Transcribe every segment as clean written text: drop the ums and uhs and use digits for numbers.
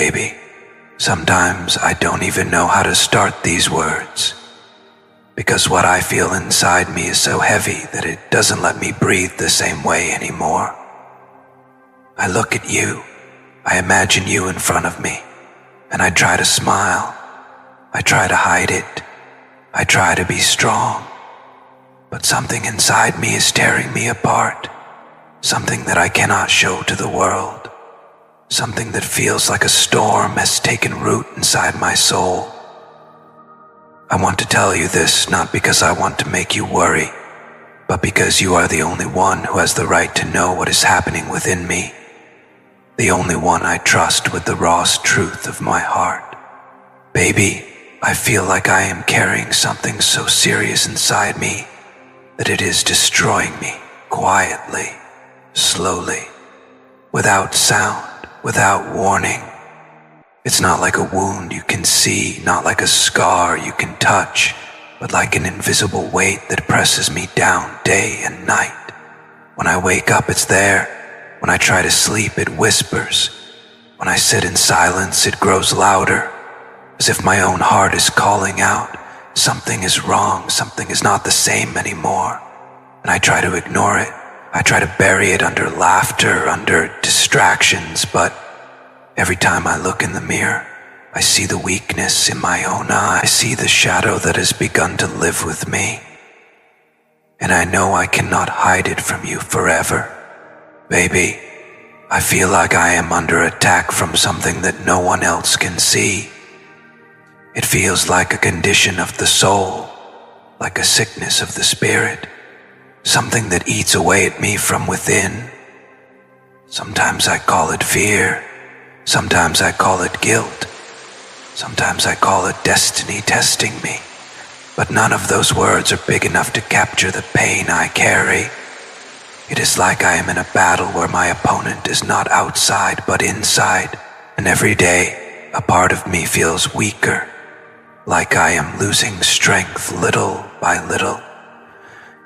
Baby, sometimes I don't even know how to start these words, because what I feel inside me is so heavy that it doesn't let me breathe the same way anymore. I look at you, I imagine you in front of me, and I try to smile. I try to hide it. I try to be strong. But something inside me is tearing me apart. Something that I cannot show to the world. Something that feels like a storm has taken root inside my soul. I want to tell you this not because I want to make you worry, but because you are the only one who has the right to know what is happening within me. The only one I trust with the rawest truth of my heart. Baby, I feel like I am carrying something so serious inside me that it is destroying me quietly, slowly, without sound, without warning. It's not like a wound you can see, not like a scar you can touch, but like an invisible weight that presses me down day and night. When I wake up, it's there. When I try to sleep, it whispers. When I sit in silence, it grows louder, as if my own heart is calling out. Something is wrong, something is not the same anymore. And I try to ignore it. I try to bury it under laughter, under distractions, but every time I look in the mirror, I see the weakness in my own eye. I see the shadow that has begun to live with me. And I know I cannot hide it from you forever. Baby, I feel like I am under attack from something that no one else can see. It feels like a condition of the soul, like a sickness of the spirit, something that eats away at me from within. Sometimes I call it fear, sometimes I call it guilt, sometimes I call it destiny testing me, but none of those words are big enough to capture the pain I carry. It is like I am in a battle where my opponent is not outside but inside, and every day a part of me feels weaker, like I am losing strength little by little,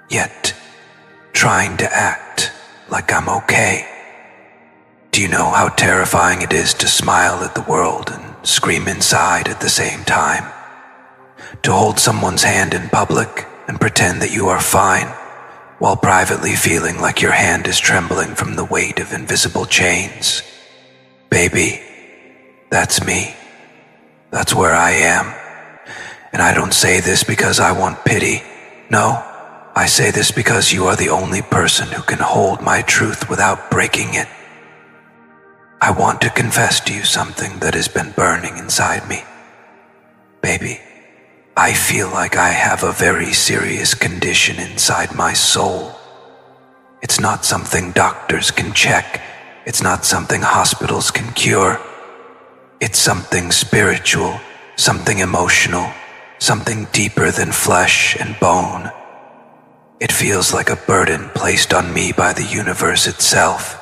yet trying to act like I'm okay. Do you know how terrifying it is to smile at the world and scream inside at the same time? To hold someone's hand in public and pretend that you are fine, while privately feeling like your hand is trembling from the weight of invisible chains. Baby, that's me. That's where I am. And I don't say this because I want pity. No, I say this because you are the only person who can hold my truth without breaking it. I want to confess to you something that has been burning inside me. Baby, I feel like I have a very serious condition inside my soul. It's not something doctors can check. It's not something hospitals can cure. It's something spiritual, something emotional, something deeper than flesh and bone. It feels like a burden placed on me by the universe itself,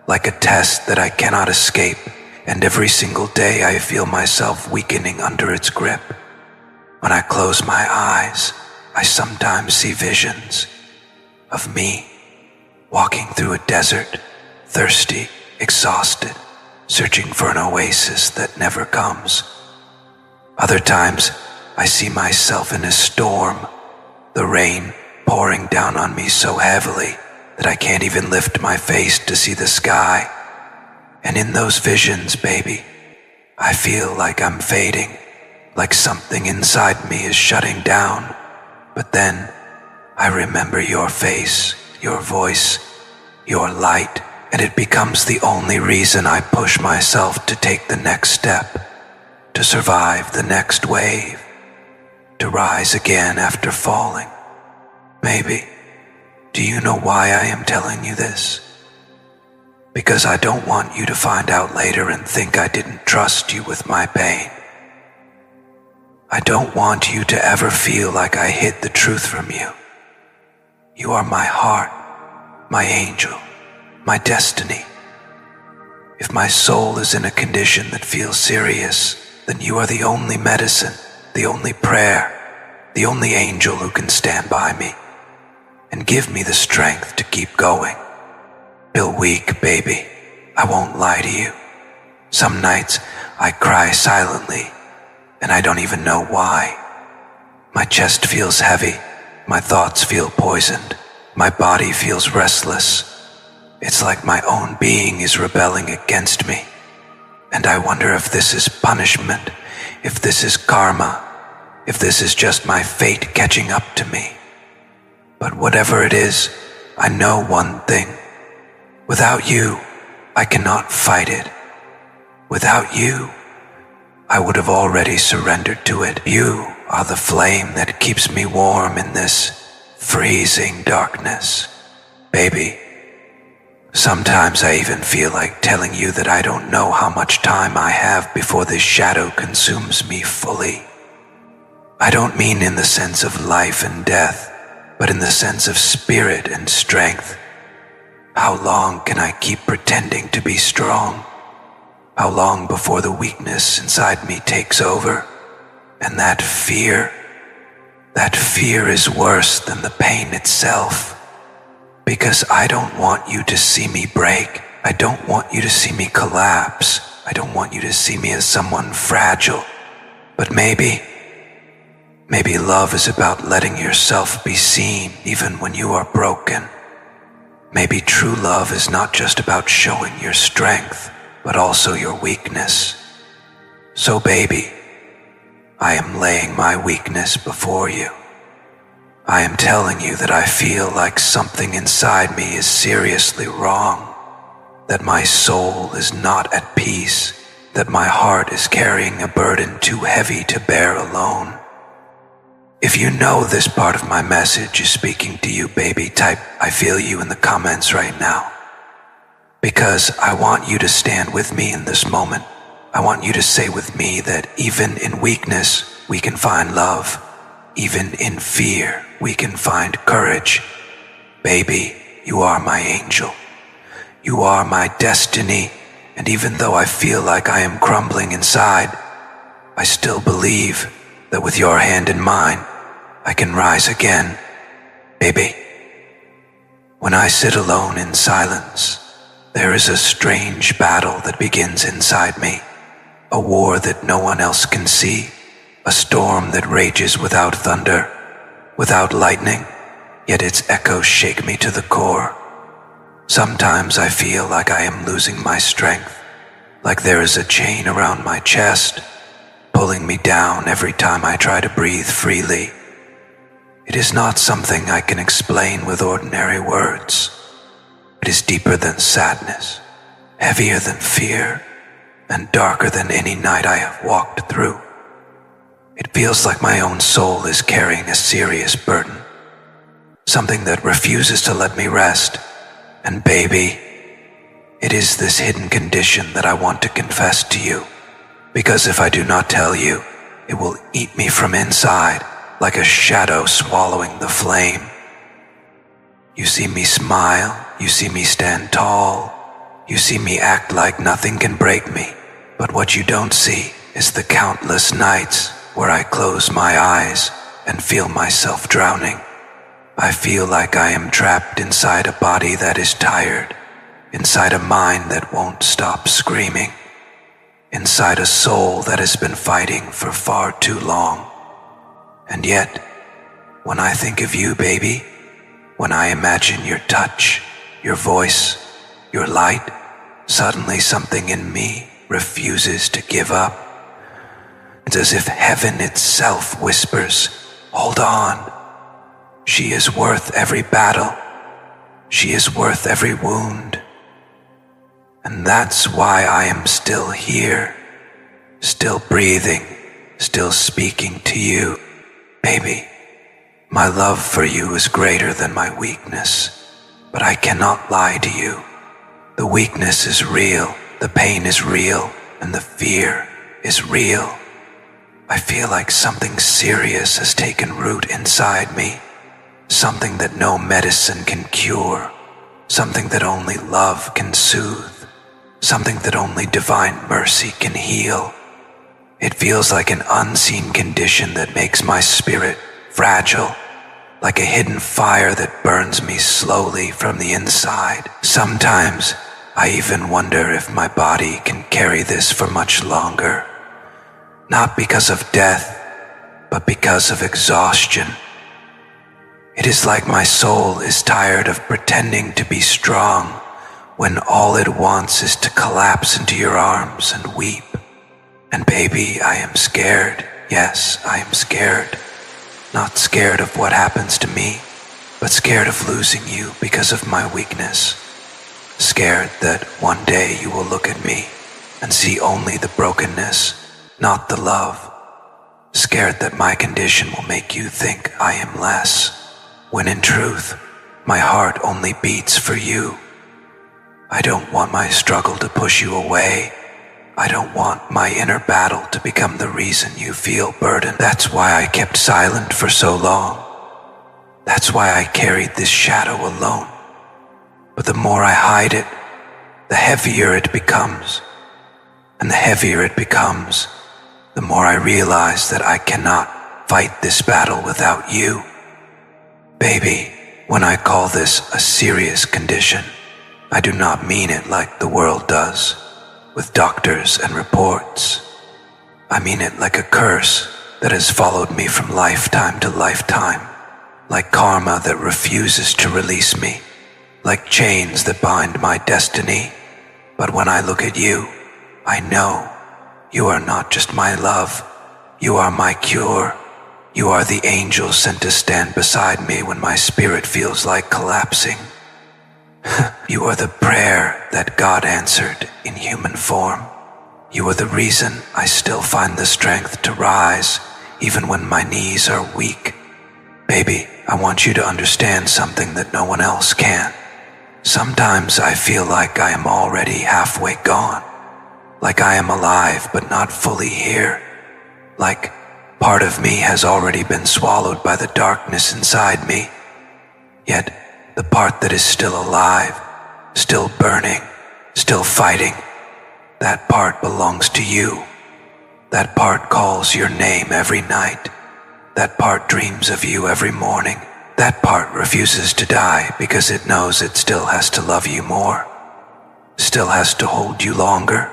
like a test that I cannot escape, and every single day I feel myself weakening under its grip. When I close my eyes, I sometimes see visions of me walking through a desert, thirsty, exhausted, searching for an oasis that never comes. Other times, I see myself in a storm, the rain pouring down on me so heavily that I can't even lift my face to see the sky. And in those visions, baby, I feel like I'm fading, like something inside me is shutting down. But then I remember your face, your voice, your light, and it becomes the only reason I push myself to take the next step, to survive the next wave, to rise again after falling. Maybe, do you know why I am telling you this? Because I don't want you to find out later and think I didn't trust you with my pain. I don't want you to ever feel like I hid the truth from you. You are my heart, my angel, my destiny. If my soul is in a condition that feels serious, then you are the only medicine, the only prayer, the only angel who can stand by me and give me the strength to keep going. Feel weak, baby. I won't lie to you. Some nights I cry silently, and I don't even know why. My chest feels heavy, my thoughts feel poisoned, my body feels restless. It's like my own being is rebelling against me. And I wonder if this is punishment, if this is karma, if this is just my fate catching up to me. But whatever it is, I know one thing. Without you, I cannot fight it. Without you, I would have already surrendered to it. You are the flame that keeps me warm in this freezing darkness. Baby, sometimes I even feel like telling you that I don't know how much time I have before this shadow consumes me fully. I don't mean in the sense of life and death, but in the sense of spirit and strength. How long can I keep pretending to be strong? How long before the weakness inside me takes over? And that fear is worse than the pain itself. Because I don't want you to see me break. I don't want you to see me collapse. I don't want you to see me as someone fragile. But maybe love is about letting yourself be seen even when you are broken. Maybe true love is not just about showing your strength, but also your weakness. So baby, I am laying my weakness before you. I am telling you that I feel like something inside me is seriously wrong, that my soul is not at peace, that my heart is carrying a burden too heavy to bear alone. If you know this part of my message is speaking to you, baby, type "I feel you" in the comments right now. Because I want you to stand with me in this moment. I want you to say with me that even in weakness, we can find love. Even in fear, we can find courage. Baby, you are my angel. You are my destiny. And even though I feel like I am crumbling inside, I still believe that with your hand in mine, I can rise again. Baby, when I sit alone in silence, there is a strange battle that begins inside me, a war that no one else can see, a storm that rages without thunder, without lightning, yet its echoes shake me to the core. Sometimes I feel like I am losing my strength, like there is a chain around my chest, pulling me down every time I try to breathe freely. It is not something I can explain with ordinary words. It is deeper than sadness, heavier than fear, and darker than any night I have walked through. It feels like my own soul is carrying a serious burden, something that refuses to let me rest. And baby, it is this hidden condition that I want to confess to you, because if I do not tell you, it will eat me from inside, like a shadow swallowing the flame. You see me smile, you see me stand tall, you see me act like nothing can break me, but what you don't see is the countless nights where I close my eyes and feel myself drowning. I feel like I am trapped inside a body that is tired, inside a mind that won't stop screaming, inside a soul that has been fighting for far too long. And yet, when I think of you, baby, when I imagine your touch, your voice, your light, suddenly something in me refuses to give up. It's as if heaven itself whispers, "Hold on. She is worth every battle. She is worth every wound." And that's why I am still here, still breathing, still speaking to you. Baby, my love for you is greater than my weakness, but I cannot lie to you. The weakness is real, the pain is real, and the fear is real. I feel like something serious has taken root inside me, something that no medicine can cure, something that only love can soothe, something that only divine mercy can heal. It feels like an unseen condition that makes my spirit fragile, like a hidden fire that burns me slowly from the inside. Sometimes I even wonder if my body can carry this for much longer. Not because of death, but because of exhaustion. It is like my soul is tired of pretending to be strong when all it wants is to collapse into your arms and weep. And baby, I am scared. Yes, I am scared. Not scared of what happens to me, but scared of losing you because of my weakness. Scared that one day you will look at me and see only the brokenness, not the love. Scared that my condition will make you think I am less, when in truth, my heart only beats for you. I don't want my struggle to push you away. I don't want my inner battle to become the reason you feel burdened. That's why I kept silent for so long. That's why I carried this shadow alone. But the more I hide it, the heavier it becomes. And the heavier it becomes, the more I realize that I cannot fight this battle without you. Baby, when I call this a serious condition, I do not mean it like the world does, with doctors and reports. I mean it like a curse that has followed me from lifetime to lifetime, like karma that refuses to release me, like chains that bind my destiny. But when I look at you, I know you are not just my love, you are my cure. You are the angel sent to stand beside me when my spirit feels like collapsing. You are the prayer that God answered in human form. You are the reason I still find the strength to rise, even when my knees are weak. Baby, I want you to understand something that no one else can. Sometimes I feel like I am already halfway gone, like I am alive but not fully here, like part of me has already been swallowed by the darkness inside me. Yet, the part that is still alive, still burning, still fighting, that part belongs to you. That part calls your name every night. That part dreams of you every morning. That part refuses to die because it knows it still has to love you more, still has to hold you longer,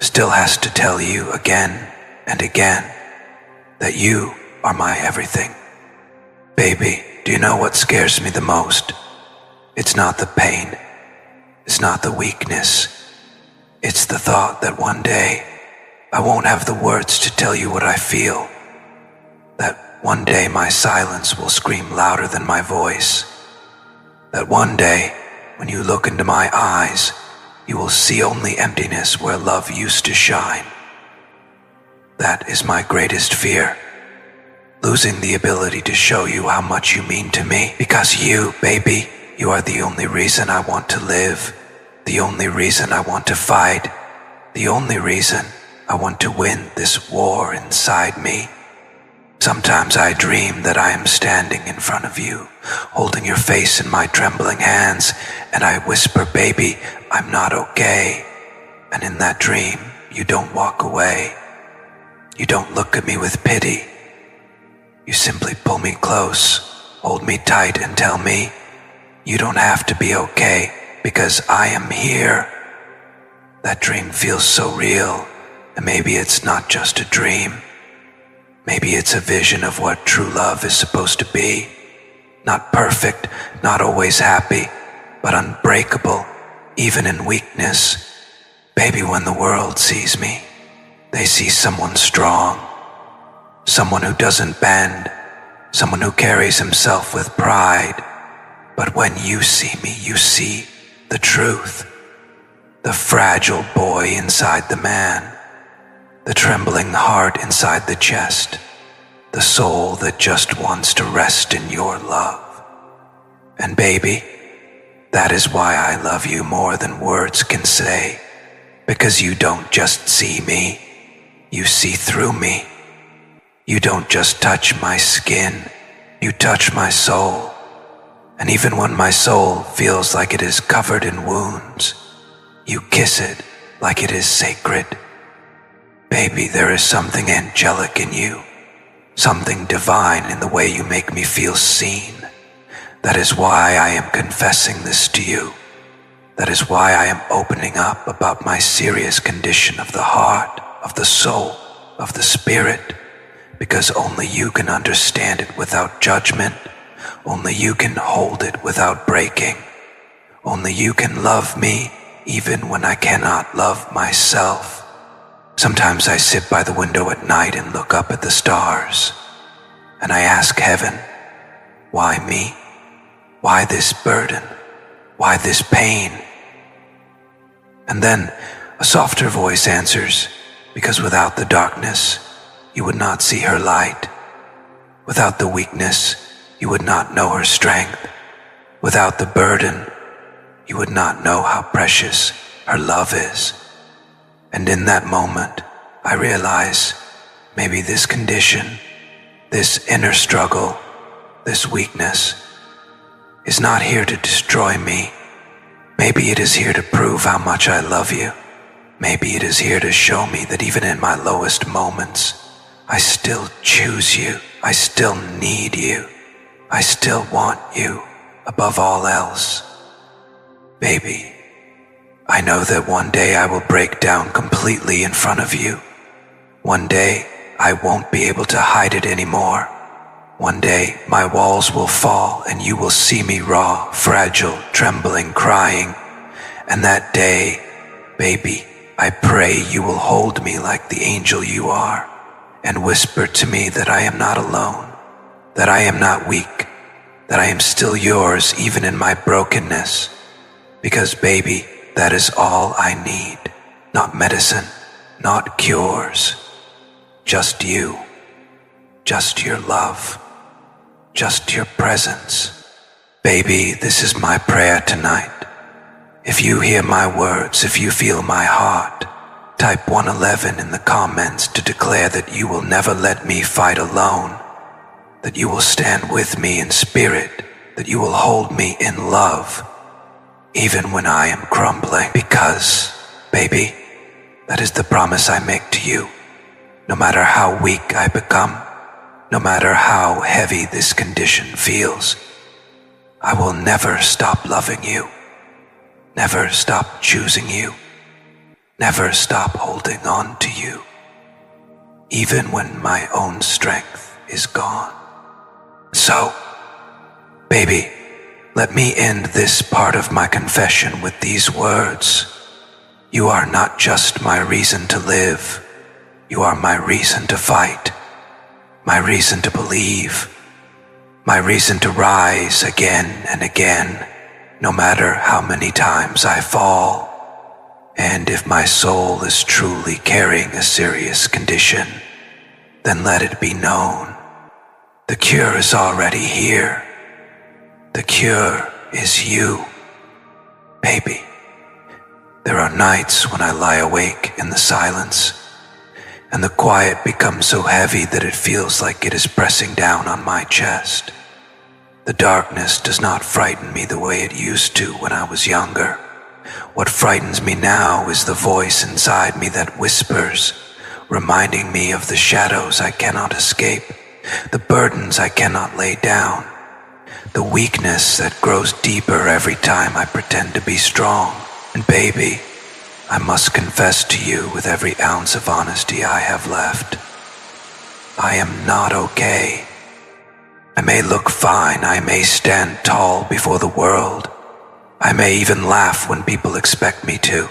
still has to tell you again and again that you are my everything. Baby, do you know what scares me the most? It's not the pain. It's not the weakness. It's the thought that one day I won't have the words to tell you what I feel. That one day my silence will scream louder than my voice. That one day, when you look into my eyes, you will see only emptiness where love used to shine. That is my greatest fear. Losing the ability to show you how much you mean to me. Because you, baby, you are the only reason I want to live. The only reason I want to fight. The only reason I want to win this war inside me. Sometimes I dream that I am standing in front of you, holding your face in my trembling hands, and I whisper, baby, I'm not okay. And in that dream, you don't walk away. You don't look at me with pity. You simply pull me close, hold me tight, and tell me, you don't have to be okay because I am here. That dream feels so real, and maybe it's not just a dream. Maybe it's a vision of what true love is supposed to be. Not perfect, not always happy, but unbreakable, even in weakness. Baby, when the world sees me, they see someone strong, someone who doesn't bend, someone who carries himself with pride. But when you see me, you see the truth, the fragile boy inside the man, the trembling heart inside the chest, the soul that just wants to rest in your love. And baby, that is why I love you more than words can say, because you don't just see me, you see through me. You don't just touch my skin, you touch my soul. And even when my soul feels like it is covered in wounds, you kiss it like it is sacred. Baby, there is something angelic in you, something divine in the way you make me feel seen. That is why I am confessing this to you. That is why I am opening up about my serious condition of the heart, of the soul, of the spirit, because only you can understand it without judgment. Only you can hold it without breaking. Only you can love me even when I cannot love myself. Sometimes I sit by the window at night and look up at the stars, and I ask heaven, why me? Why this burden? Why this pain? And then a softer voice answers, because without the darkness, you would not see her light. Without the weakness, you would not know her strength. Without the burden, you would not know how precious her love is. And in that moment, I realize maybe this condition, this inner struggle, this weakness, is not here to destroy me. Maybe it is here to prove how much I love you. Maybe it is here to show me that even in my lowest moments, I still choose you. I still need you. I still want you above all else. Baby, I know that one day I will break down completely in front of you. One day I won't be able to hide it anymore. One day my walls will fall and you will see me raw, fragile, trembling, crying. And that day, baby, I pray you will hold me like the angel you are and whisper to me that I am not alone, that I am not weak, that I am still yours even in my brokenness. Because baby, that is all I need. Not medicine, not cures. Just you. Just your love. Just your presence. Baby, this is my prayer tonight. If you hear my words, if you feel my heart, type 111 in the comments to declare that you will never let me fight alone, that you will stand with me in spirit, that you will hold me in love, even when I am crumbling. Because, baby, that is the promise I make to you. No matter how weak I become, no matter how heavy this condition feels, I will never stop loving you, never stop choosing you, never stop holding on to you, even when my own strength is gone. So, baby, let me end this part of my confession with these words. You are not just my reason to live. You are my reason to fight, my reason to believe, my reason to rise again and again, no matter how many times I fall. And if my soul is truly carrying a serious condition, then let it be known. The cure is already here. The cure is you, baby. There are nights when I lie awake in the silence, and the quiet becomes so heavy that it feels like it is pressing down on my chest. The darkness does not frighten me the way it used to when I was younger. What frightens me now is the voice inside me that whispers, reminding me of the shadows I cannot escape, the burdens I cannot lay down, the weakness that grows deeper every time I pretend to be strong. And baby, I must confess to you with every ounce of honesty I have left, I am not okay. I may look fine, I may stand tall before the world, I may even laugh when people expect me to,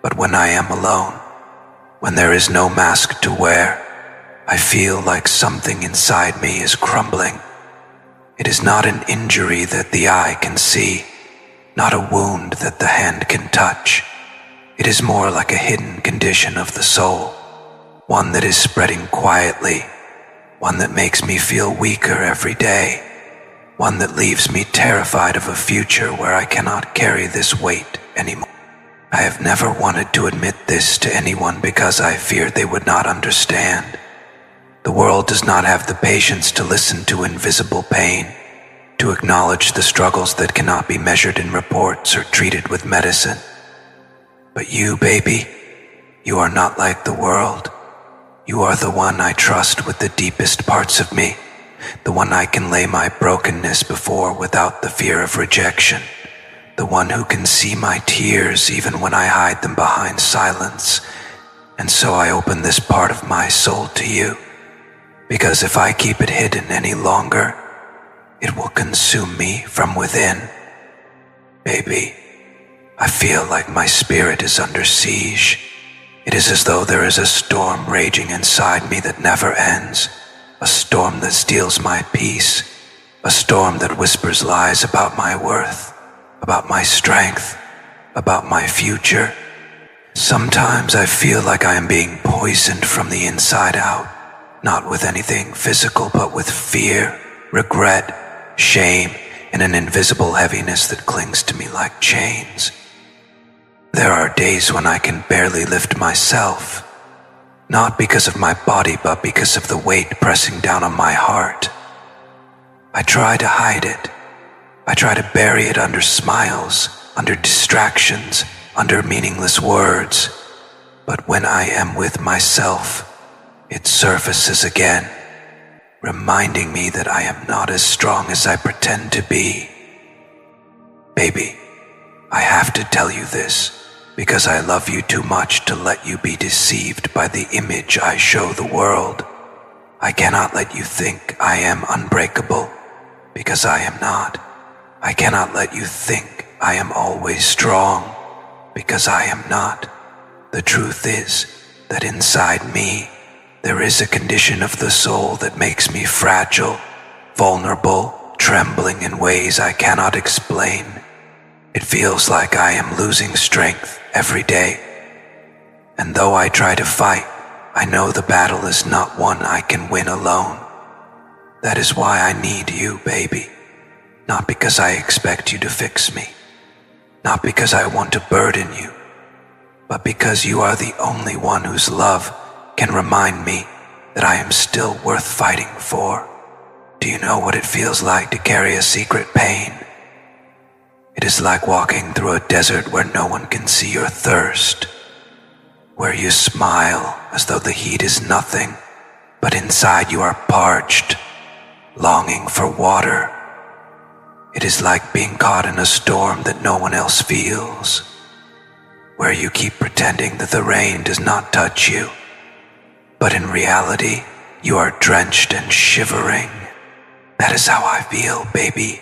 but when I am alone, when there is no mask to wear, I feel like something inside me is crumbling. It is not an injury that the eye can see, not a wound that the hand can touch. It is more like a hidden condition of the soul, one that is spreading quietly, one that makes me feel weaker every day, one that leaves me terrified of a future where I cannot carry this weight anymore. I have never wanted to admit this to anyone because I feared they would not understand. The world does not have the patience to listen to invisible pain, to acknowledge the struggles that cannot be measured in reports or treated with medicine. But you, baby, you are not like the world. You are the one I trust with the deepest parts of me, the one I can lay my brokenness before without the fear of rejection, the one who can see my tears even when I hide them behind silence. And so I open this part of my soul to you, because if I keep it hidden any longer, it will consume me from within. Baby, I feel like my spirit is under siege. It is as though there is a storm raging inside me that never ends, a storm that steals my peace, a storm that whispers lies about my worth, about my strength, about my future. Sometimes I feel like I am being poisoned from the inside out, not with anything physical, but with fear, regret, shame, and an invisible heaviness that clings to me like chains. There are days when I can barely lift myself, not because of my body, but because of the weight pressing down on my heart. I try to hide it. I try to bury it under smiles, under distractions, under meaningless words. But when I am with myself, it surfaces again, reminding me that I am not as strong as I pretend to be. Baby, I have to tell you this, because I love you too much to let you be deceived by the image I show the world. I cannot let you think I am unbreakable, because I am not. I cannot let you think I am always strong, because I am not. The truth is that inside me, there is a condition of the soul that makes me fragile, vulnerable, trembling in ways I cannot explain. It feels like I am losing strength every day. And though I try to fight, I know the battle is not one I can win alone. That is why I need you, baby. Not because I expect you to fix me. Not because I want to burden you. But because you are the only one whose love can remind me that I am still worth fighting for. Do you know what it feels like to carry a secret pain? It is like walking through a desert where no one can see your thirst, where you smile as though the heat is nothing, but inside you are parched, longing for water. It is like being caught in a storm that no one else feels, where you keep pretending that the rain does not touch you, but in reality, you are drenched and shivering. That is how I feel, baby.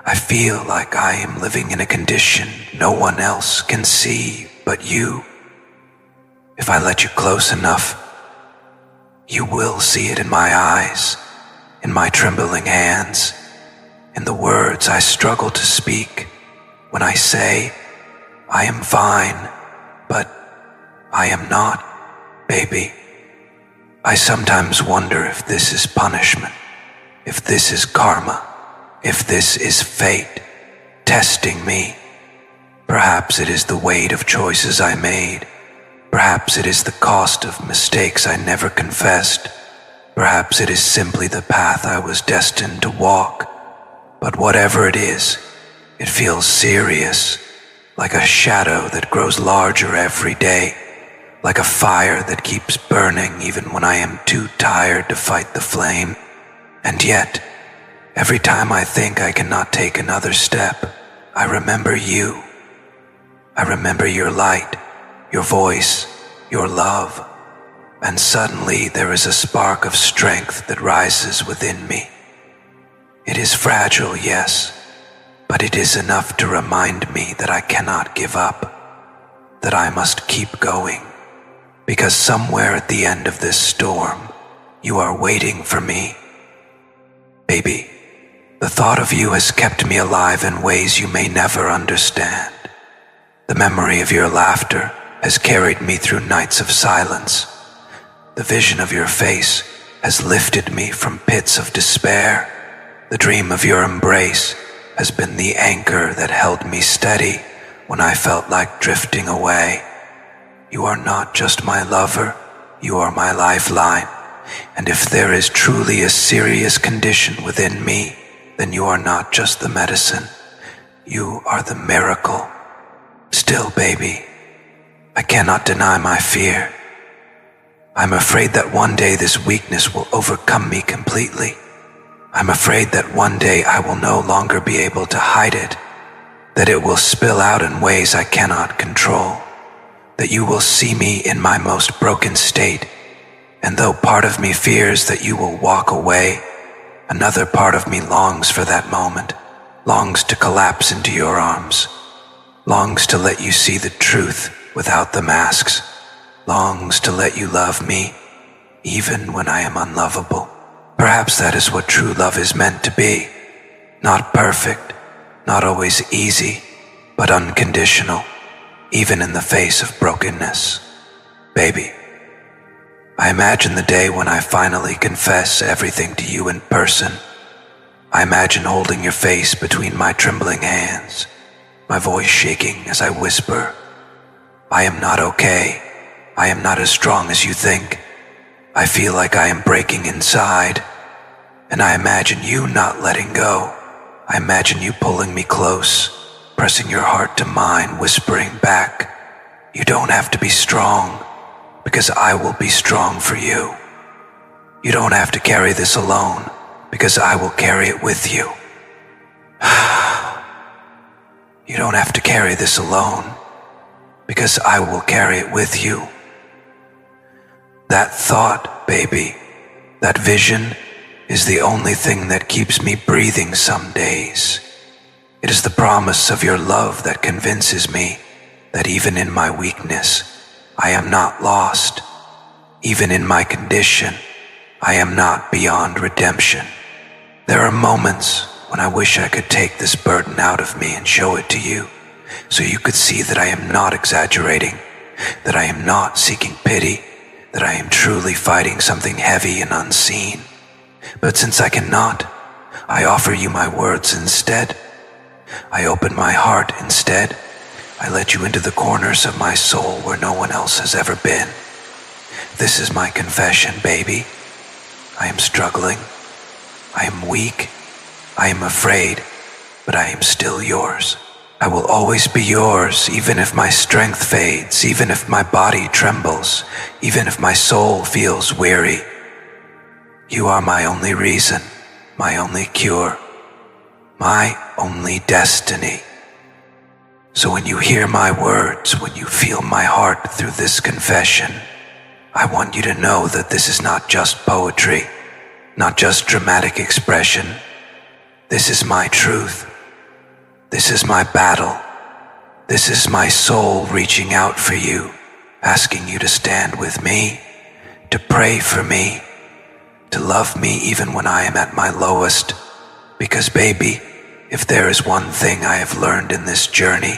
I feel like I am living in a condition no one else can see but you. If I let you close enough, you will see it in my eyes, in my trembling hands, in the words I struggle to speak when I say, I am fine, but I am not, baby. I sometimes wonder if this is punishment, if this is karma, if this is fate testing me. Perhaps it is the weight of choices I made. Perhaps it is the cost of mistakes I never confessed. Perhaps it is simply the path I was destined to walk. But whatever it is, it feels serious, like a shadow that grows larger every day, like a fire that keeps burning even when I am too tired to fight the flame. And yet, every time I think I cannot take another step, I remember you. I remember your light, your voice, your love, and suddenly there is a spark of strength that rises within me. It is fragile, yes, but it is enough to remind me that I cannot give up, that I must keep going, because somewhere at the end of this storm, you are waiting for me. Baby, the thought of you has kept me alive in ways you may never understand. The memory of your laughter has carried me through nights of silence. The vision of your face has lifted me from pits of despair. The dream of your embrace has been the anchor that held me steady when I felt like drifting away. You are not just my lover, you are my lifeline. And if there is truly a serious condition within me, then you are not just the medicine, you are the miracle. Still, baby, I cannot deny my fear. I'm afraid that one day this weakness will overcome me completely. I'm afraid that one day I will no longer be able to hide it. that it will spill out in ways I cannot control, that you will see me in my most broken state, and though part of me fears that you will walk away, another part of me longs for that moment, longs to collapse into your arms, longs to let you see the truth without the masks, longs to let you love me, even when I am unlovable. Perhaps that is what true love is meant to be. Not perfect, not always easy, but unconditional, even in the face of brokenness. Baby, I imagine the day when I finally confess everything to you in person. I imagine holding your face between my trembling hands, my voice shaking as I whisper, I am not okay. I am not as strong as you think. I feel like I am breaking inside, and I imagine you not letting go. I imagine you pulling me close, pressing your heart to mine, whispering back, you don't have to be strong, because I will be strong for you. You don't have to carry this alone, because I will carry it with you. You don't have to carry this alone, because I will carry it with you. That thought, baby, that vision is the only thing that keeps me breathing some days. It is the promise of your love that convinces me that even in my weakness, I am not lost. Even in my condition, I am not beyond redemption. There are moments when I wish I could take this burden out of me and show it to you, so you could see that I am not exaggerating, that I am not seeking pity, that I am truly fighting something heavy and unseen. But since I cannot, I offer you my words instead. I open my heart instead. I let you into the corners of my soul where no one else has ever been. This is my confession, baby. I am struggling. I am weak. I am afraid, but I am still yours. I will always be yours, even if my strength fades, even if my body trembles, even if my soul feels weary. You are my only reason, my only cure, my only destiny. So when you hear my words, when you feel my heart through this confession, I want you to know that this is not just poetry, not just dramatic expression. This is my truth. This is my battle. This is my soul reaching out for you, asking you to stand with me, to pray for me, to love me even when I am at my lowest. Because baby, if there is one thing I have learned in this journey,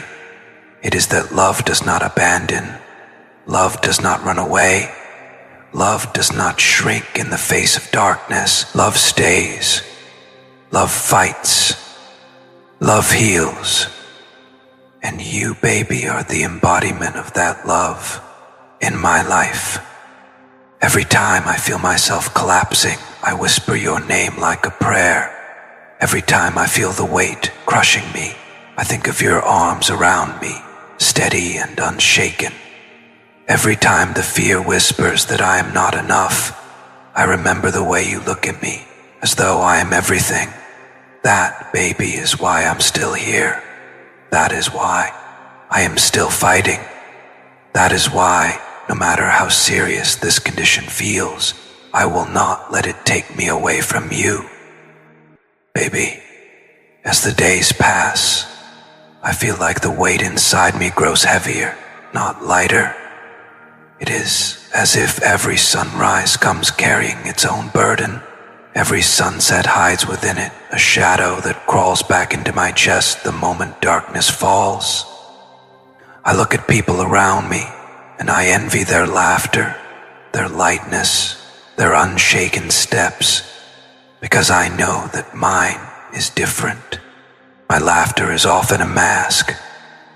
it is that love does not abandon, love does not run away, love does not shrink in the face of darkness. Love stays, love fights, love heals, and you, baby, are the embodiment of that love in my life. Every time I feel myself collapsing, I whisper your name like a prayer. Every time I feel the weight crushing me, I think of your arms around me, steady and unshaken. Every time the fear whispers that I am not enough, I remember the way you look at me, as though I am everything. That, baby, is why I'm still here. That is why I am still fighting. That is why, no matter how serious this condition feels, I will not let it take me away from you. Baby, as the days pass, I feel like the weight inside me grows heavier, not lighter. It is as if every sunrise comes carrying its own burden. Every sunset hides within it a shadow that crawls back into my chest the moment darkness falls. I look at people around me, and I envy their laughter, their lightness, their unshaken steps, because I know that mine is different. My laughter is often a mask,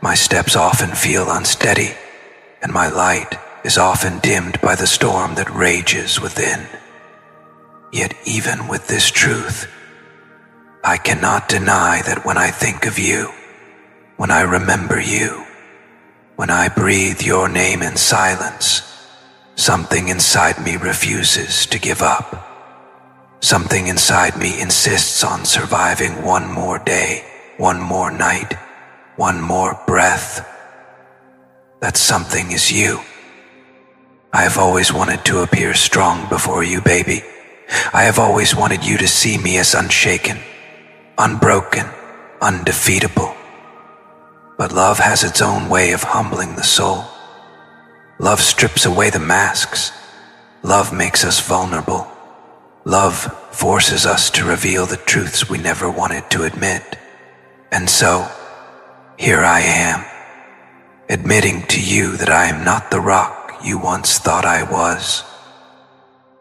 my steps often feel unsteady, and my light is often dimmed by the storm that rages within. Yet even with this truth, I cannot deny that when I think of you, when I remember you, when I breathe your name in silence, something inside me refuses to give up. Something inside me insists on surviving one more day, one more night, one more breath. That something is you. I have always wanted to appear strong before you, baby. I have always wanted you to see me as unshaken, unbroken, undefeatable. But love has its own way of humbling the soul. Love strips away the masks. Love makes us vulnerable. Love forces us to reveal the truths we never wanted to admit. And so, here I am, admitting to you that I am not the rock you once thought I was.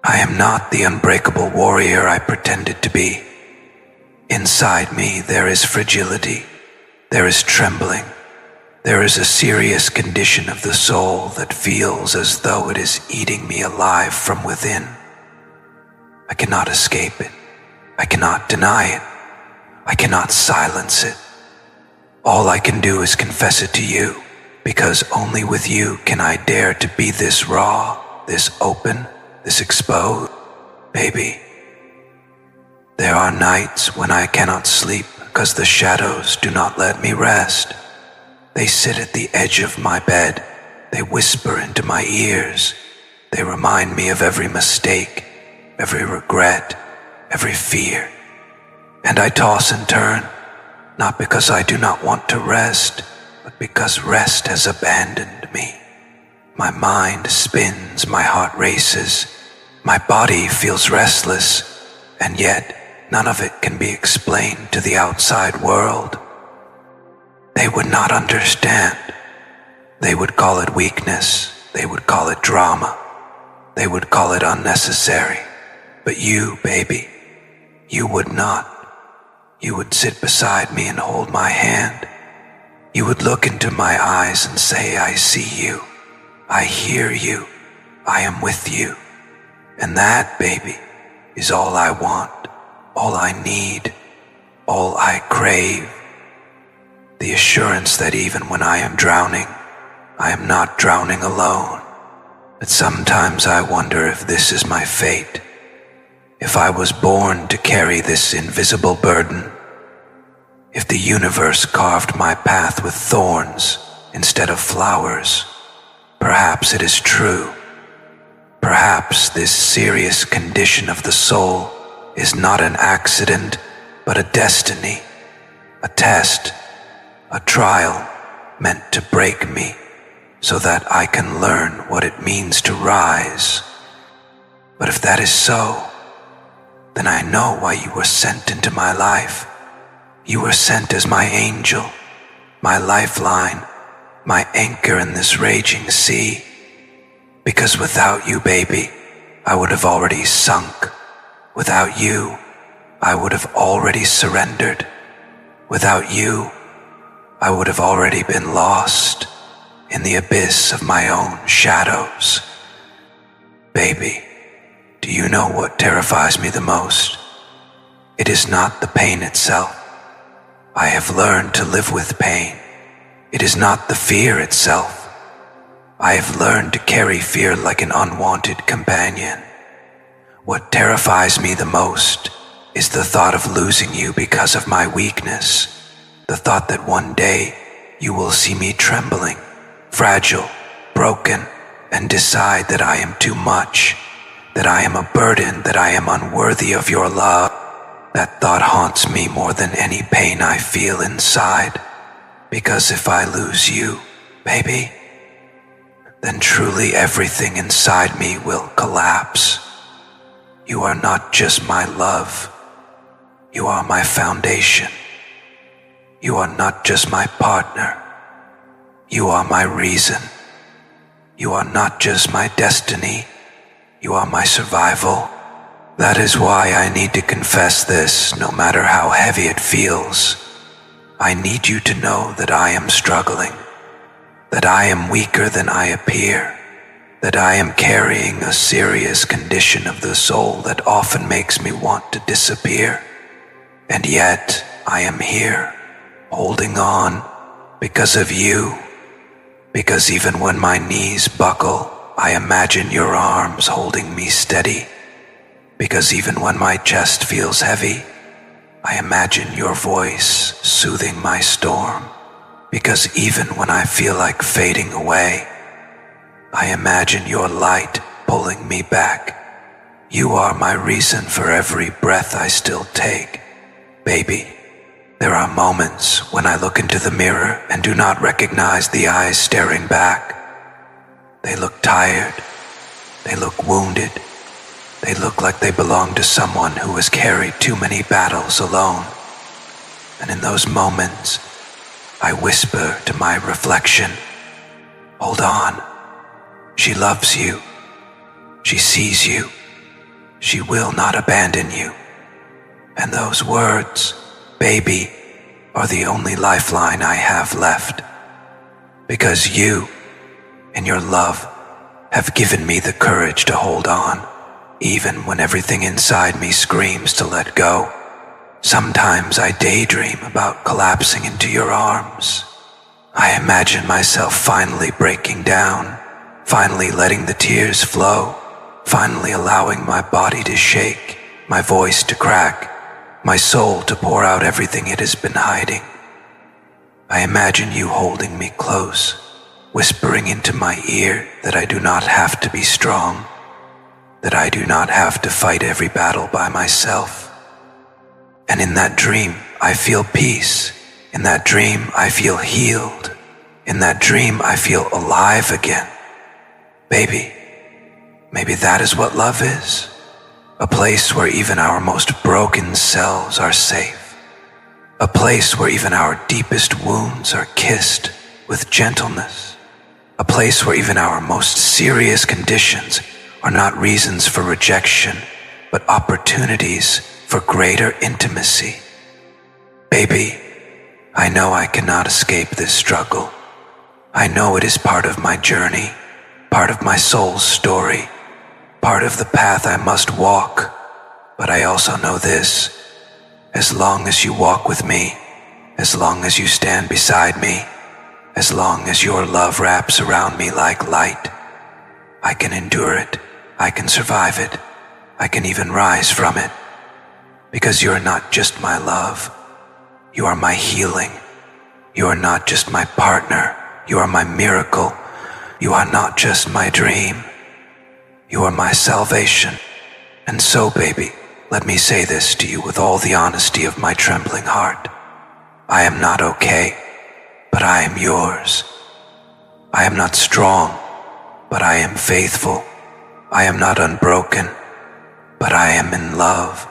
I am not the unbreakable warrior I pretended to be. Inside me there is fragility, there is trembling, there is a serious condition of the soul that feels as though it is eating me alive from within. I cannot escape it. I cannot deny it. I cannot silence it. All I can do is confess it to you, because only with you can I dare to be this raw, this open, this exposed. Baby, there are nights when I cannot sleep because the shadows do not let me rest. They sit at the edge of my bed. They whisper into my ears. They remind me of every mistake, every regret, every fear. And I toss and turn, not because I do not want to rest, but because rest has abandoned me. My mind spins, my heart races, my body feels restless, and yet none of it can be explained to the outside world. They would not understand. They would call it weakness. They would call it drama. They would call it unnecessary. But you, baby, you would not. You would sit beside me and hold my hand. You would look into my eyes and say, I see you. I hear you. I am with you. And that, baby, is all I want, all I need, all I crave. The assurance that even when I am drowning, I am not drowning alone. But sometimes I wonder if this is my fate. If I was born to carry this invisible burden. If the universe carved my path with thorns instead of flowers. Perhaps it is true. Perhaps this serious condition of the soul is not an accident, but a destiny, a test, a trial meant to break me so that I can learn what it means to rise. But if that is so, then I know why you were sent into my life. You were sent as my angel, my lifeline, my anchor in this raging sea. Because without you, baby, I would have already sunk. Without you, I would have already surrendered. Without you, I would have already been lost in the abyss of my own shadows. Baby, do you know what terrifies me the most? It is not the pain itself. I have learned to live with pain. It is not the fear itself. I have learned to carry fear like an unwanted companion. What terrifies me the most is the thought of losing you because of my weakness. The thought that one day you will see me trembling, fragile, broken, and decide that I am too much, that I am a burden, that I am unworthy of your love. That thought haunts me more than any pain I feel inside, because if I lose you, baby, then truly everything inside me will collapse. You are not just my love, you are my foundation. You are not just my partner, you are my reason. You are not just my destiny, you are my survival. That is why I need to confess this, no matter how heavy it feels. I need you to know that I am struggling, that I am weaker than I appear, that I am carrying a serious condition of the soul that often makes me want to disappear. And yet, I am here, holding on, because of you. Because even when my knees buckle, I imagine your arms holding me steady. Because even when my chest feels heavy, I imagine your voice soothing my storm. because even when I feel like fading away, I imagine your light pulling me back. You are my reason for every breath I still take. Baby, there are moments when I look into the mirror and do not recognize the eyes staring back. They look tired. They look wounded. They look like they belong to someone who has carried too many battles alone. And in those moments, I whisper to my reflection, hold on. She loves you. She sees you. She will not abandon you. And those words, baby, are the only lifeline I have left. Because you and your love have given me the courage to hold on, even when everything inside me screams to let go. Sometimes I daydream about collapsing into your arms. I imagine myself finally breaking down, finally letting the tears flow, finally allowing my body to shake, my voice to crack, my soul to pour out everything it has been hiding. I imagine you holding me close, whispering into my ear that I do not have to be strong, that I do not have to fight every battle by myself. And in that dream, I feel peace. In that dream, I feel healed. In that dream, I feel alive again. Baby, maybe that is what love is. A place where even our most broken selves are safe. A place where even our deepest wounds are kissed with gentleness. A place where even our most serious conditions are not reasons for rejection, but opportunities for greater intimacy. Baby, I know I cannot escape this struggle. I know it is part of my journey, part of my soul's story, part of the path I must walk. But I also know this: as long as you walk with me, as long as you stand beside me, as long as your love wraps around me like light, I can endure it, I can survive it, I can even rise from it. Because you are not just my love, you are my healing. You are not just my partner, you are my miracle. You are not just my dream, you are my salvation. And so, baby, let me say this to you with all the honesty of my trembling heart. I am not okay, but I am yours. I am not strong, but I am faithful. I am not unbroken, but I am in love.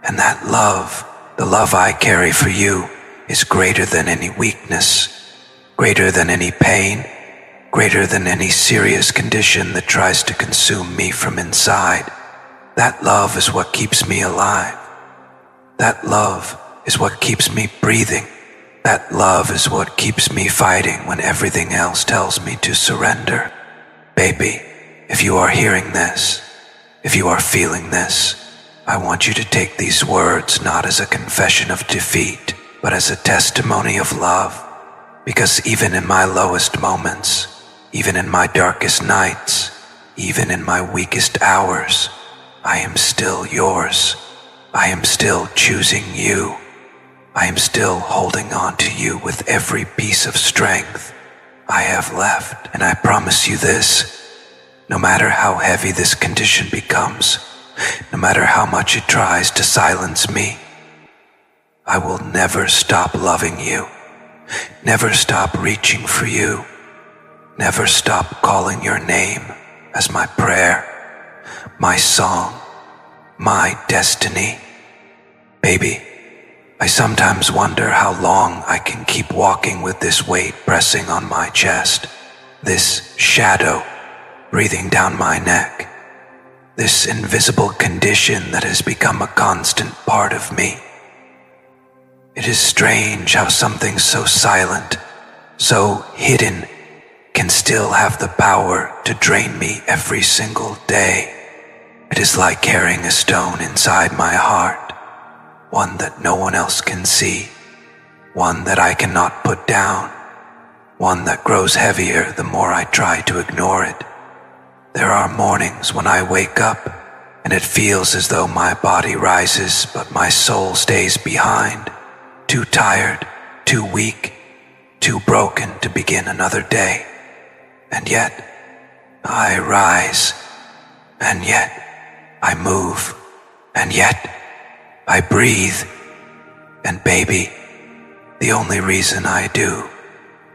And that love, the love I carry for you, is greater than any weakness, greater than any pain, greater than any serious condition that tries to consume me from inside. That love is what keeps me alive. That love is what keeps me breathing. That love is what keeps me fighting when everything else tells me to surrender. Baby, if you are hearing this, if you are feeling this, I want you to take these words not as a confession of defeat, but as a testimony of love. Because even in my lowest moments, even in my darkest nights, even in my weakest hours, I am still yours. I am still choosing you. I am still holding on to you with every piece of strength I have left. And I promise you this: no matter how heavy this condition becomes, no matter how much it tries to silence me, I will never stop loving you, never stop reaching for you, never stop calling your name as my prayer, my song, my destiny. Baby, I sometimes wonder how long I can keep walking with this weight pressing on my chest, this shadow breathing down my neck, this invisible condition that has become a constant part of me. It is strange how something so silent, so hidden, can still have the power to drain me every single day. It is like carrying a stone inside my heart, one that no one else can see, one that I cannot put down, one that grows heavier the more I try to ignore it. There are mornings when I wake up and it feels as though my body rises but my soul stays behind, too tired, too weak, too broken to begin another day. And yet, I rise. And yet, I move. And yet, I breathe. And baby, the only reason I do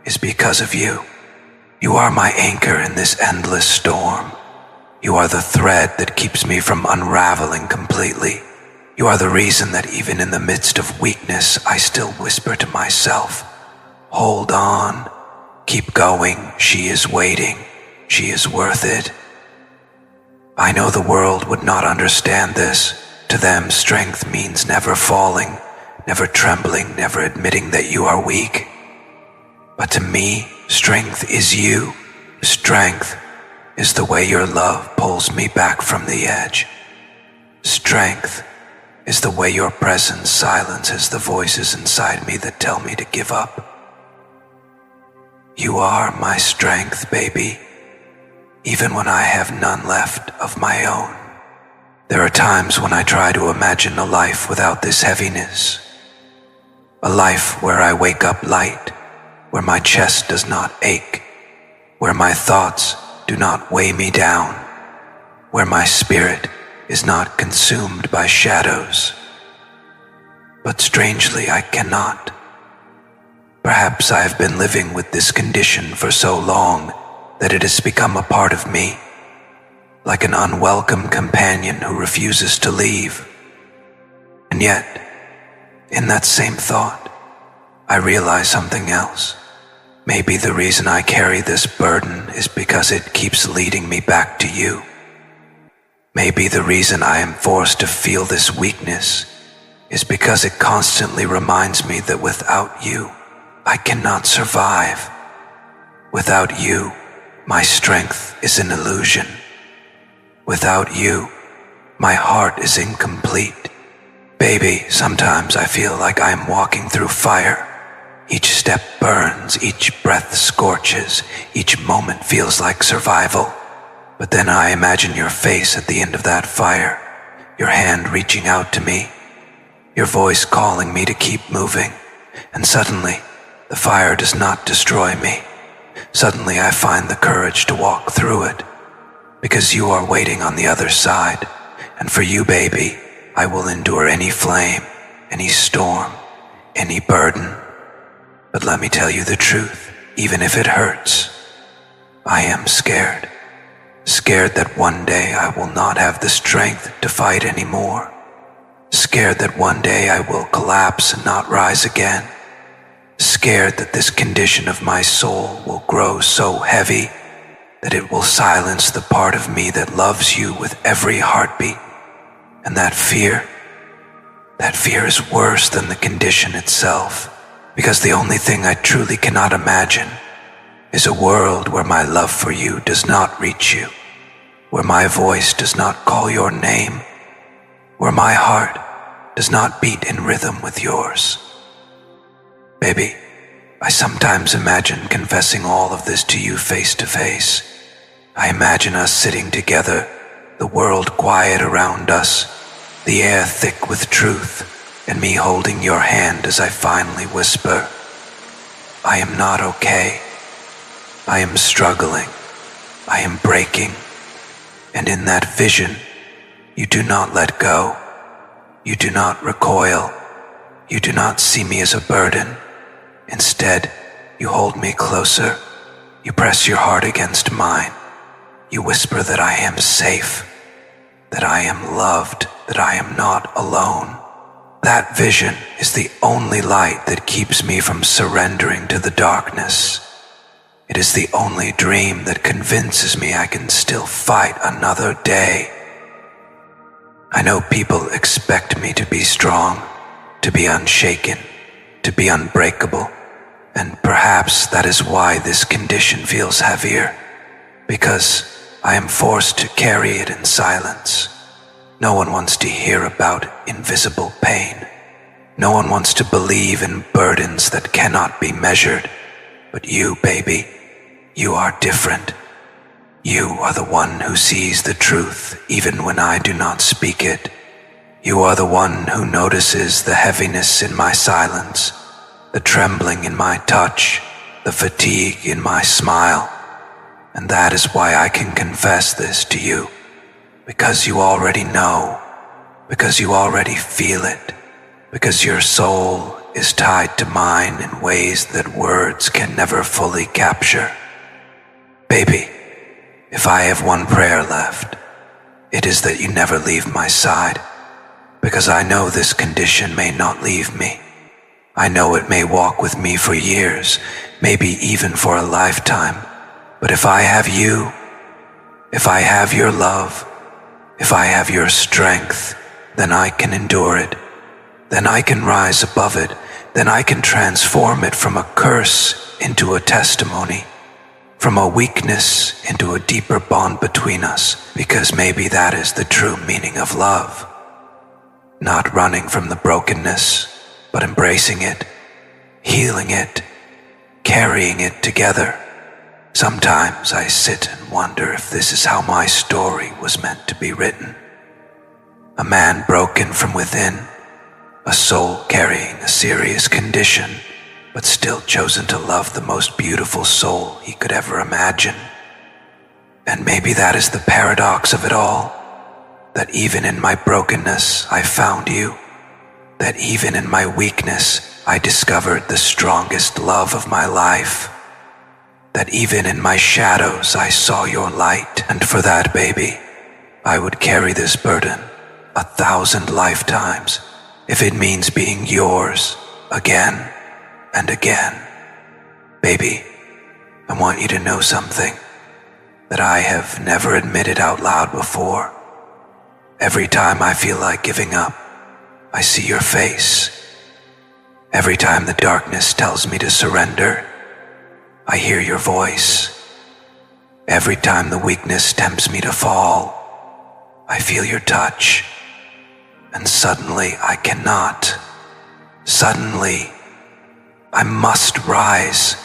is because of you. You are my anchor in this endless storm. You are the thread that keeps me from unraveling completely. You are the reason that even in the midst of weakness, I still whisper to myself, hold on, keep going, she is waiting, she is worth it. I know the world would not understand this. To them, strength means never falling, never trembling, never admitting that you are weak. But to me, strength is you. Strength is the way your love pulls me back from the edge. Strength is the way your presence silences the voices inside me that tell me to give up. You are my strength, baby, even when I have none left of my own. There are times when I try to imagine a life without this heaviness. A life where I wake up light, where my chest does not ache, where my thoughts do not weigh me down, where my spirit is not consumed by shadows. But strangely, I cannot. Perhaps I have been living with this condition for so long that it has become a part of me, like an unwelcome companion who refuses to leave. And yet, in that same thought, I realize something else. Maybe the reason I carry this burden is because it keeps leading me back to you. Maybe the reason I am forced to feel this weakness is because it constantly reminds me that without you, I cannot survive. Without you, my strength is an illusion. Without you, my heart is incomplete. Baby, sometimes I feel like I am walking through fire. Each step burns, each breath scorches, each moment feels like survival. But then I imagine your face at the end of that fire, your hand reaching out to me, your voice calling me to keep moving, and suddenly, the fire does not destroy me. Suddenly I find the courage to walk through it, because you are waiting on the other side, and for you, baby, I will endure any flame, any storm, any burden. But let me tell you the truth, even if it hurts, I am scared. Scared that one day I will not have the strength to fight anymore. Scared that one day I will collapse and not rise again. Scared that this condition of my soul will grow so heavy that it will silence the part of me that loves you with every heartbeat. And that fear is worse than the condition itself, because the only thing I truly cannot imagine is a world where my love for you does not reach you, where my voice does not call your name, where my heart does not beat in rhythm with yours. Baby, I sometimes imagine confessing all of this to you face to face. I imagine us sitting together, the world quiet around us, the air thick with truth, and me holding your hand as I finally whisper, I am not okay. I am struggling. I am breaking. And in that vision, you do not let go. You do not recoil. You do not see me as a burden. Instead, you hold me closer. You press your heart against mine. You whisper that I am safe, that I am loved, that I am not alone. That vision is the only light that keeps me from surrendering to the darkness. It is the only dream that convinces me I can still fight another day. I know people expect me to be strong, to be unshaken, to be unbreakable, and perhaps that is why this condition feels heavier, because I am forced to carry it in silence. No one wants to hear about invisible pain. No one wants to believe in burdens that cannot be measured. But you, baby, you are different. You are the one who sees the truth even when I do not speak it. You are the one who notices the heaviness in my silence, the trembling in my touch, the fatigue in my smile. And that is why I can confess this to you, because you already know, because you already feel it, because your soul is tied to mine in ways that words can never fully capture. Baby, if I have one prayer left, it is that you never leave my side, because I know this condition may not leave me. I know it may walk with me for years, maybe even for a lifetime. But if I have you, if I have your love, if I have your strength, then I can endure it. Then I can rise above it. Then I can transform it from a curse into a testimony, from a weakness into a deeper bond between us, because maybe that is the true meaning of love. Not running from the brokenness, but embracing it, healing it, carrying it together. Sometimes I sit and wonder if this is how my story was meant to be written. A man broken from within, a soul carrying a serious condition, but still chosen to love the most beautiful soul he could ever imagine. And maybe that is the paradox of it all, that even in my brokenness I found you, that even in my weakness I discovered the strongest love of my life, that even in my shadows I saw your light. And for that, baby, I would carry this burden 1,000 lifetimes, if it means being yours again and again. Baby, I want you to know something that I have never admitted out loud before. Every time I feel like giving up, I see your face. Every time the darkness tells me to surrender, I hear your voice. Every time the weakness tempts me to fall, I feel your touch. And suddenly I cannot. Suddenly, I must rise.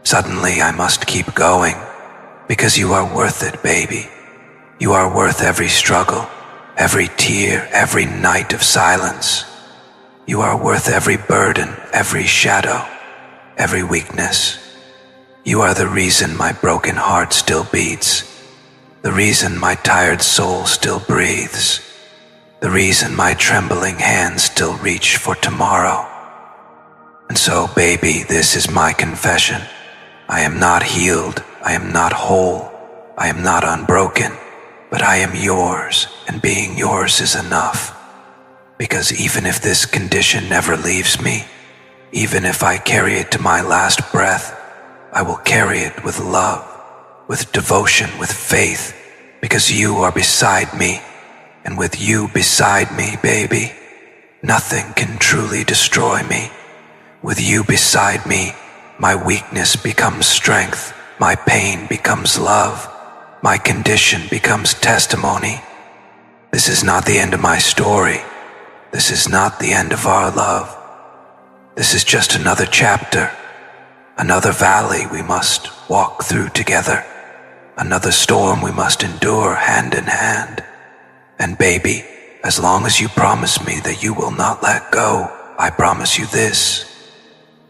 Suddenly I must keep going, because you are worth it, baby. You are worth every struggle, every tear, every night of silence. You are worth every burden, every shadow, every weakness. You are the reason my broken heart still beats, the reason my tired soul still breathes, the reason my trembling hands still reach for tomorrow. And so, baby, this is my confession. I am not healed, I am not whole, I am not unbroken, but I am yours, and being yours is enough. Because even if this condition never leaves me, even if I carry it to my last breath, I will carry it with love, with devotion, with faith, because you are beside me, and with you beside me, baby, nothing can truly destroy me. With you beside me, my weakness becomes strength, my pain becomes love, my condition becomes testimony. This is not the end of my story. This is not the end of our love. This is just another chapter. Another valley we must walk through together. Another storm we must endure hand in hand. And baby, as long as you promise me that you will not let go, I promise you this.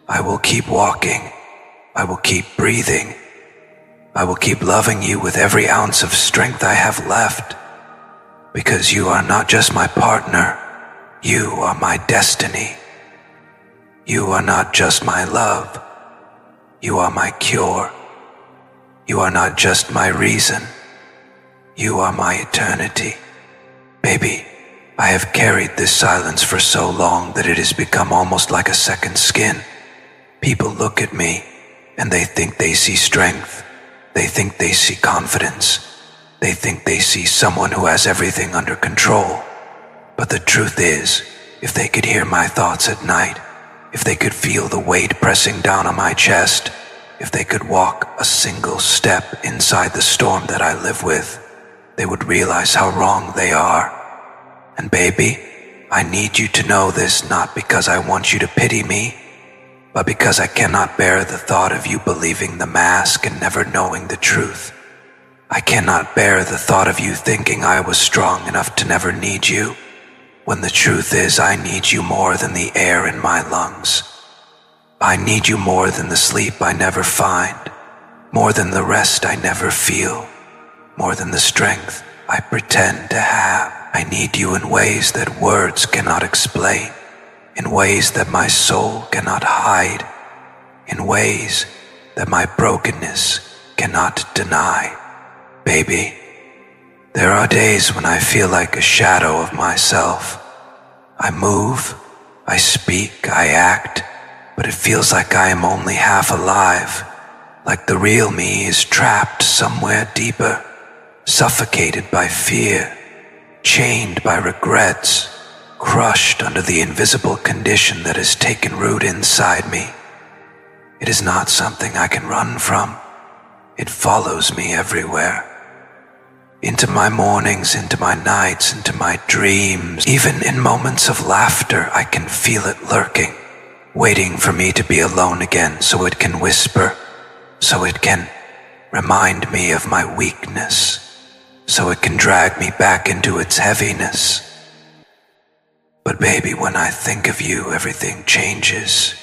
I will keep walking. I will keep breathing. I will keep loving you with every ounce of strength I have left. Because you are not just my partner, you are my destiny. You are not just my love. You are my cure. You are not just my reason. You are my eternity. Baby, I have carried this silence for so long that it has become almost like a second skin. People look at me and they think they see strength. They think they see confidence. They think they see someone who has everything under control. But the truth is, if they could hear my thoughts at night, if they could feel the weight pressing down on my chest, if they could walk a single step inside the storm that I live with, they would realize how wrong they are. And baby, I need you to know this not because I want you to pity me, but because I cannot bear the thought of you believing the mask and never knowing the truth. I cannot bear the thought of you thinking I was strong enough to never need you, when the truth is I need you more than the air in my lungs. I need you more than the sleep I never find, more than the rest I never feel, more than the strength I pretend to have. I need you in ways that words cannot explain, in ways that my soul cannot hide, in ways that my brokenness cannot deny. Baby, there are days when I feel like a shadow of myself. I move, I speak, I act, but it feels like I am only half alive, like the real me is trapped somewhere deeper, suffocated by fear, chained by regrets, crushed under the invisible condition that has taken root inside me. It is not something I can run from. It follows me everywhere. Into my mornings, into my nights, into my dreams. Even in moments of laughter, I can feel it lurking, waiting for me to be alone again so it can whisper, so it can remind me of my weakness, so it can drag me back into its heaviness. But baby, when I think of you, everything changes.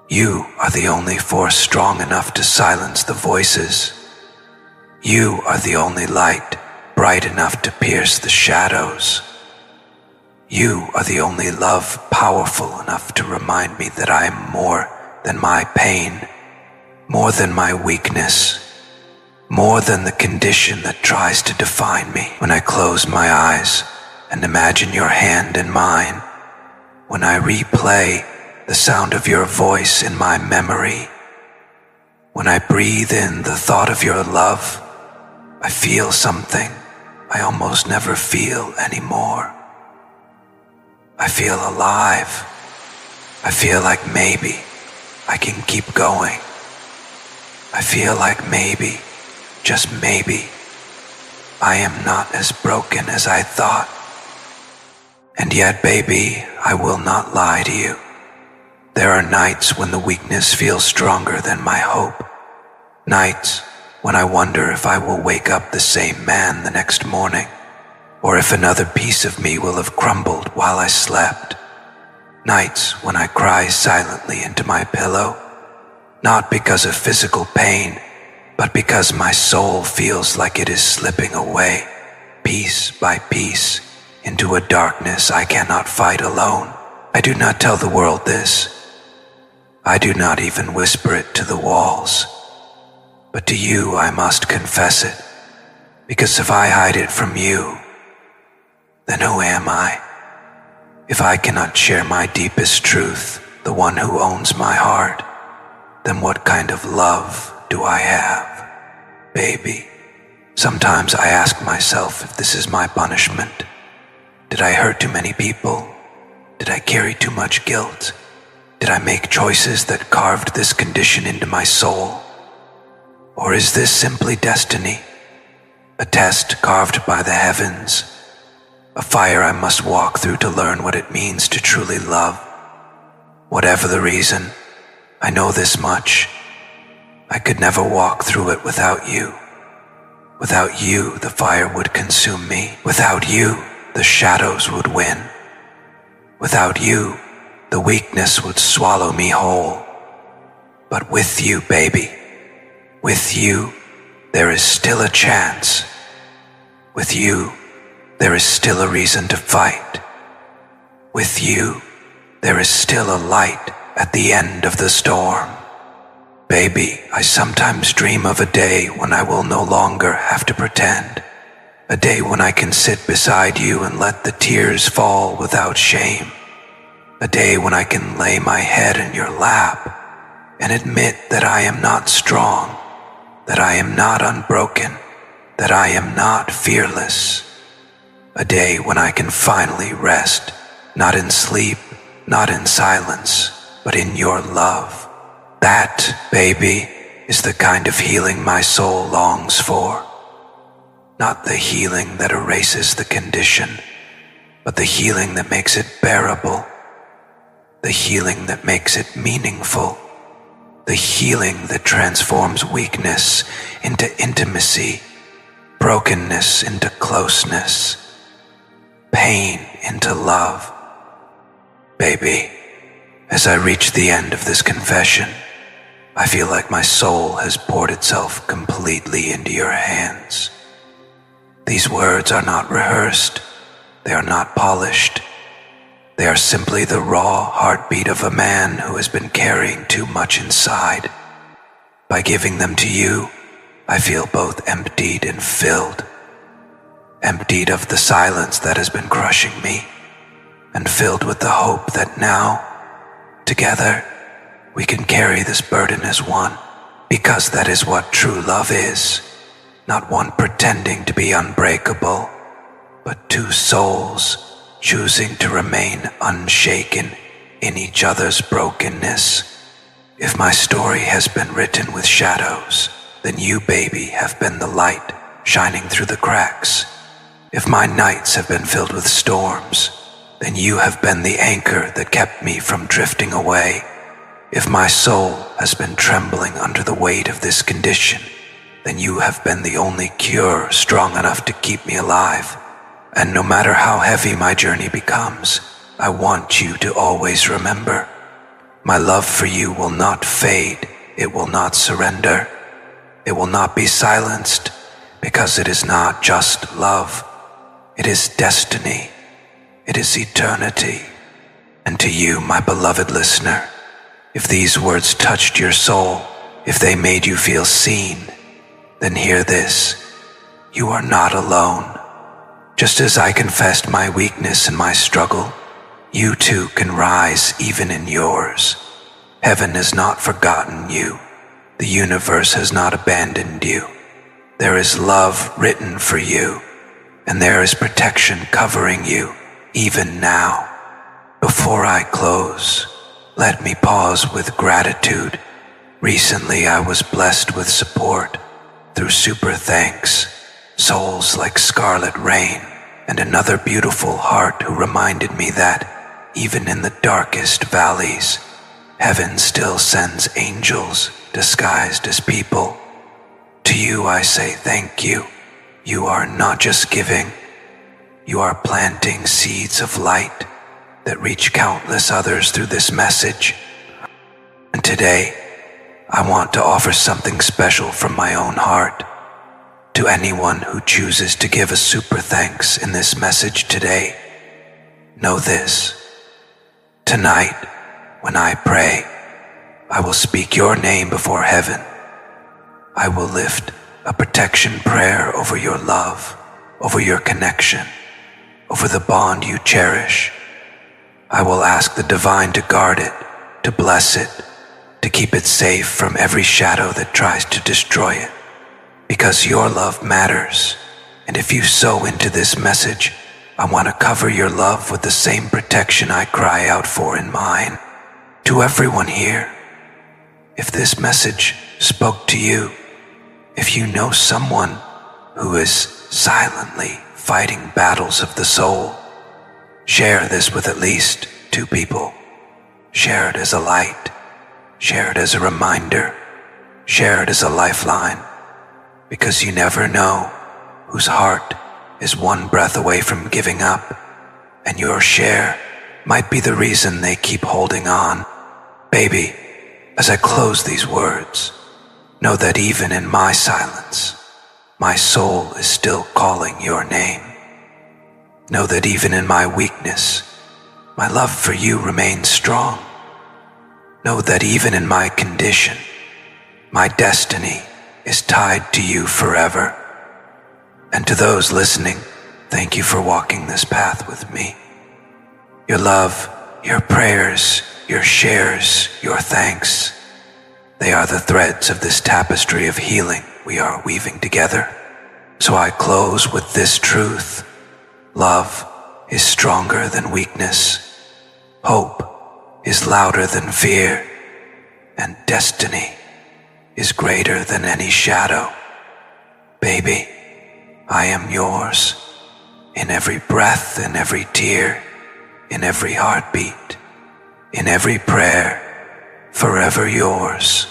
You are the only force strong enough to silence the voices. You are the only light bright enough to pierce the shadows. You are the only love powerful enough to remind me that I am more than my pain, more than my weakness, more than the condition that tries to define me. When I close my eyes and imagine your hand in mine, when I replay the sound of your voice in my memory, when I breathe in the thought of your love, I feel something I almost never feel anymore. I feel alive. I feel like maybe I can keep going. I feel like maybe, just maybe, I am not as broken as I thought. And yet, baby, I will not lie to you. There are nights when the weakness feels stronger than my hope. Nights when I wonder if I will wake up the same man the next morning, or if another piece of me will have crumbled while I slept. Nights when I cry silently into my pillow, not because of physical pain, but because my soul feels like it is slipping away, piece by piece, into a darkness I cannot fight alone. I do not tell the world this. I do not even whisper it to the walls. But to you I must confess it, because if I hide it from you, then who am I? If I cannot share my deepest truth, the one who owns my heart, then what kind of love do I have? Baby, sometimes I ask myself if this is my punishment. Did I hurt too many people? Did I carry too much guilt? Did I make choices that carved this condition into my soul? Or is this simply destiny? A test carved by the heavens? A fire I must walk through to learn what it means to truly love? Whatever the reason, I know this much. I could never walk through it without you. Without you, the fire would consume me. Without you, the shadows would win. Without you, the weakness would swallow me whole. But with you, baby, with you, there is still a chance. With you, there is still a reason to fight. With you, there is still a light at the end of the storm. Baby, I sometimes dream of a day when I will no longer have to pretend. A day when I can sit beside you and let the tears fall without shame. A day when I can lay my head in your lap and admit that I am not strong, that I am not unbroken, that I am not fearless. A day when I can finally rest, not in sleep, not in silence, but in your love. That, baby, is the kind of healing my soul longs for. Not the healing that erases the condition, but the healing that makes it bearable. The healing that makes it meaningful. The healing that transforms weakness into intimacy, brokenness into closeness, pain into love. Baby, As I reach the end of this confession, I feel like my soul has poured itself completely into your hands. These words are not rehearsed. They are not polished. They are simply the raw heartbeat of a man who has been carrying too much inside. By giving them to you, I feel both emptied and filled. Emptied of the silence that has been crushing me, and filled with the hope that now, together, we can carry this burden as one, because that is what true love is. Not one pretending to be unbreakable, but two souls choosing to remain unshaken in each other's brokenness. If my story has been written with shadows, then you, baby, have been the light shining through the cracks. If my nights have been filled with storms, then you have been the anchor that kept me from drifting away. If my soul has been trembling under the weight of this condition, then you have been the only cure strong enough to keep me alive. And no matter how heavy my journey becomes, I want you to always remember, my love for you will not fade, it will not surrender, it will not be silenced, because it is not just love, it is destiny, it is eternity. And to you, my beloved listener, if these words touched your soul, if they made you feel seen, then hear this: you are not alone. Just as I confessed my weakness and my struggle, you too can rise even in yours. Heaven has not forgotten you. The universe has not abandoned you. There is love written for you, and there is protection covering you even now. Before I close, let me pause with gratitude. Recently I was blessed with support through super thanks, souls like Scarlet Rain, and another beautiful heart who reminded me that, even in the darkest valleys, heaven still sends angels disguised as people. To you I say thank you. You are not just giving, you are planting seeds of light that reach countless others through this message. And today, I want to offer something special from my own heart to anyone who chooses to give a super thanks in this message today. Know this: tonight, when I pray, I will speak your name before heaven. I will lift a protection prayer over your love, over your connection, over the bond you cherish. I will ask the divine to guard it, to bless it, to keep it safe from every shadow that tries to destroy it. Because your love matters, and if you sow into this message, I want to cover your love with the same protection I cry out for in mine. To everyone here, if this message spoke to you, if you know someone who is silently fighting battles of the soul, share this with at least 2 people. Share it as a light. Share it as a reminder. Share it as a lifeline. Because you never know whose heart is one breath away from giving up, and your share might be the reason they keep holding on. Baby, as I close these words, know that even in my silence, my soul is still calling your name. Know that even in my weakness, my love for you remains strong. Know that even in my condition, my destiny is tied to you forever. And to those listening, thank you for walking this path with me. Your love, your prayers, your shares, your thanks, they are the threads of this tapestry of healing we are weaving together. So I close with this truth: love is stronger than weakness, hope is louder than fear, and destiny is greater than any shadow. Baby, I am yours, in every breath, in every tear, in every heartbeat, in every prayer, forever yours.